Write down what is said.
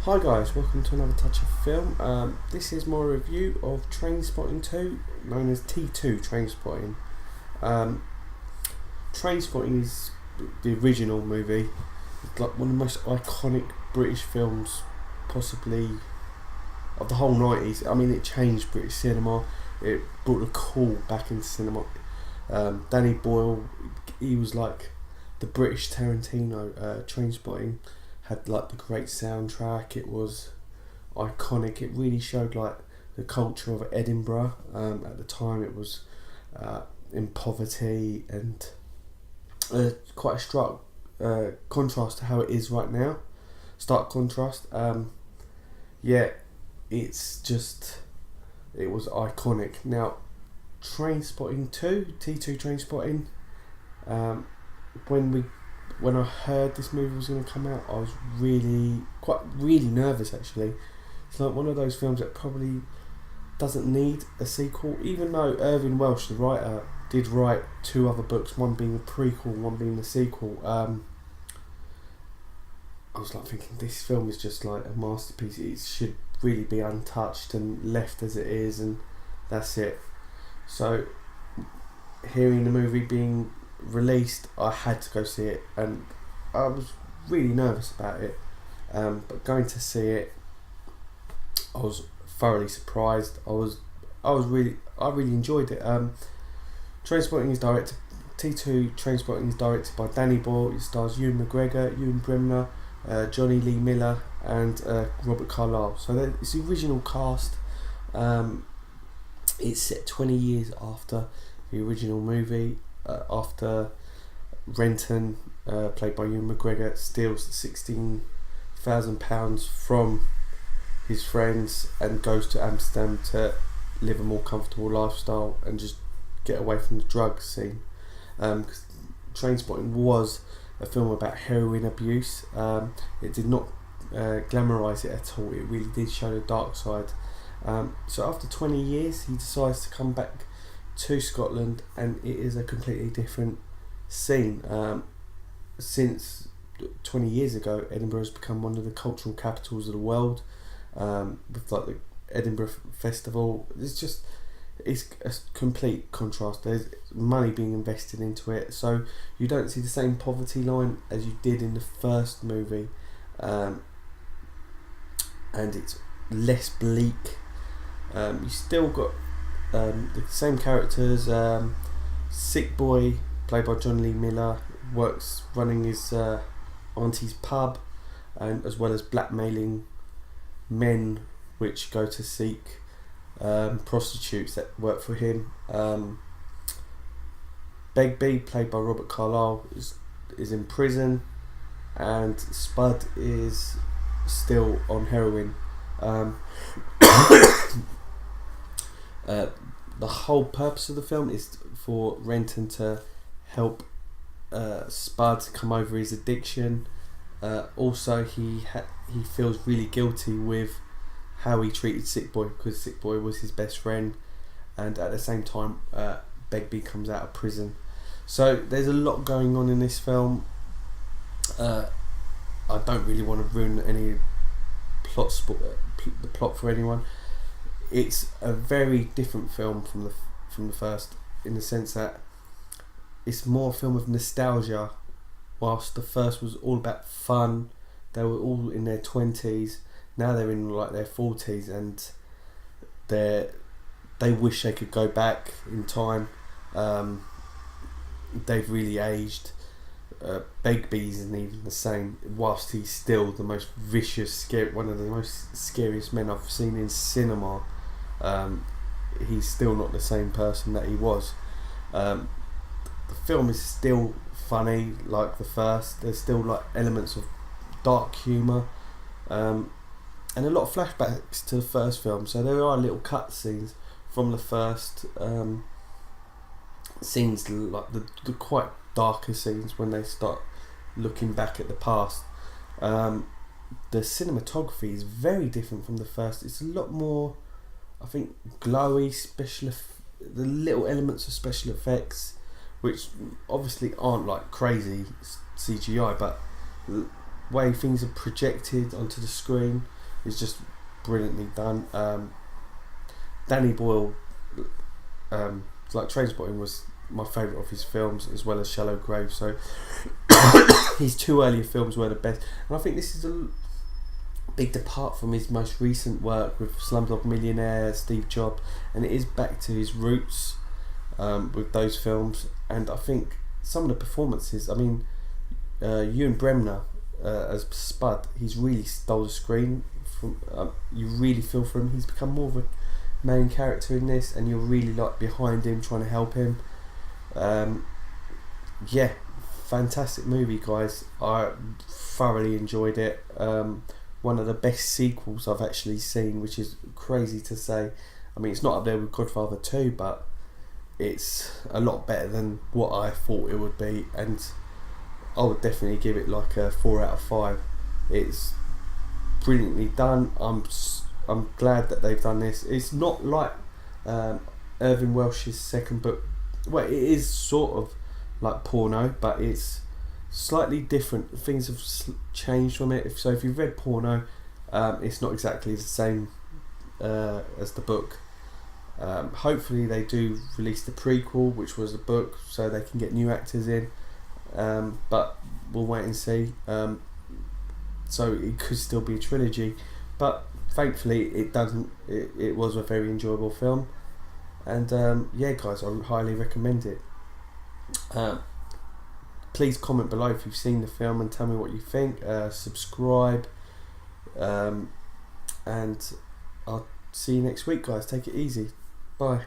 Hi guys, welcome to another Touch of Film. This is my review of Trainspotting 2, known as T2 Trainspotting. Trainspotting is the original movie. It's like one of the most iconic British films possibly of the whole 90s. I mean, it changed British cinema. It brought the cool back into cinema. Danny Boyle, he was like the British Tarantino. Trainspotting had like the great soundtrack. It was iconic. It really showed like the culture of Edinburgh. At the time it was in poverty, and quite a stark contrast to how it is right now. Stark contrast. Yeah, it was iconic. Now, Trainspotting 2, T2 Trainspotting, when I heard this movie was going to come out, I was really nervous actually. It's like one of those films that probably doesn't need a sequel, even though Irving Welsh, the writer, did write two other books, one being a prequel, one being the sequel. I was like thinking, this film is just like a masterpiece. It should really be untouched and left as it is, and that's it. So hearing the movie being released, I had to go see it, and I was really nervous about it, but going to see it, I was thoroughly surprised. I really enjoyed it. Trainspotting is directed T2 Trainspotting is directed by Danny Boyle. It stars Ewan McGregor, Ewan Bremner, Jonny Lee Miller, and Robert Carlyle. So it's the original cast. It's set 20 years after the original movie. After Renton, played by Ewan McGregor, steals £16,000 from his friends and goes to Amsterdam to live a more comfortable lifestyle and just get away from the drug scene. Trainspotting was a film about heroin abuse. It did not glamorise it at all. It really did show the dark side. So after 20 years, he decides to come back to Scotland, and it is a completely different scene. Since 20 years ago, Edinburgh has become one of the cultural capitals of the world, with like the Edinburgh Festival. It's a complete contrast. There's money being invested into it, so you don't see the same poverty line as you did in the first movie, and it's less bleak. You still got the same characters. Sick Boy, played by Jonny Lee Miller, works running his auntie's pub, and as well as blackmailing men which go to seek prostitutes that work for him. Begbie, played by Robert Carlyle, is in prison, and Spud is still on heroin. The whole purpose of the film is for Renton to help Spud come over his addiction. Also, he feels really guilty with how he treated Sick Boy, because Sick Boy was his best friend, and at the same time, Begbie comes out of prison. So there's a lot going on in this film. I don't really want to ruin any the plot for anyone. It's a very different film from the first, in the sense that it's more a film of nostalgia, whilst the first was all about fun. They were all in their 20s. Now they're in like their 40s, and they wish they could go back in time. They've really aged. Begbie isn't even the same, whilst he's still the most vicious, one of the most scariest men I've seen in cinema. He's still not the same person that he was. The film is still funny like the first. There's still like elements of dark humour, and a lot of flashbacks to the first film. So there are little cut scenes from the first, scenes like the quite darker scenes when they start looking back at the past. The cinematography is very different from the first. It's a lot more, I think, glowy, the little elements of special effects, which obviously aren't like crazy CGI, but way things are projected onto the screen is just brilliantly done. Danny Boyle, like Trainspotting was my favourite of his films, as well as Shallow Grave, so his two earlier films were the best, and I think this is a big depart from his most recent work with Slumdog Millionaire, Steve Jobs, and it is back to his roots with those films. And I think some of the performances, I mean, Ewan Bremner as Spud, he's really stole the screen from, you really feel for him. He's become more of a main character in this, and you're really like behind him, trying to help him. Yeah, fantastic movie, guys. I thoroughly enjoyed it. One of the best sequels I've actually seen, which is crazy to say. I mean, it's not up there with Godfather 2, but it's a lot better than what I thought it would be, and I would definitely give it like a 4 out of 5. It's brilliantly done. I'm glad that they've done this. It's not like Irving Welsh's second book. Well, it is sort of like porno, but it's slightly different. Things have changed from it. So if you've read porno, it's not exactly the same as the book. Hopefully they do release the prequel, which was the book, so they can get new actors in. But we'll wait and see. So it could still be a trilogy, but thankfully it doesn't. It was a very enjoyable film, and yeah, guys, I highly recommend it. Please comment below if you've seen the film and tell me what you think. Subscribe, and I'll see you next week, guys. Take it easy. Bye.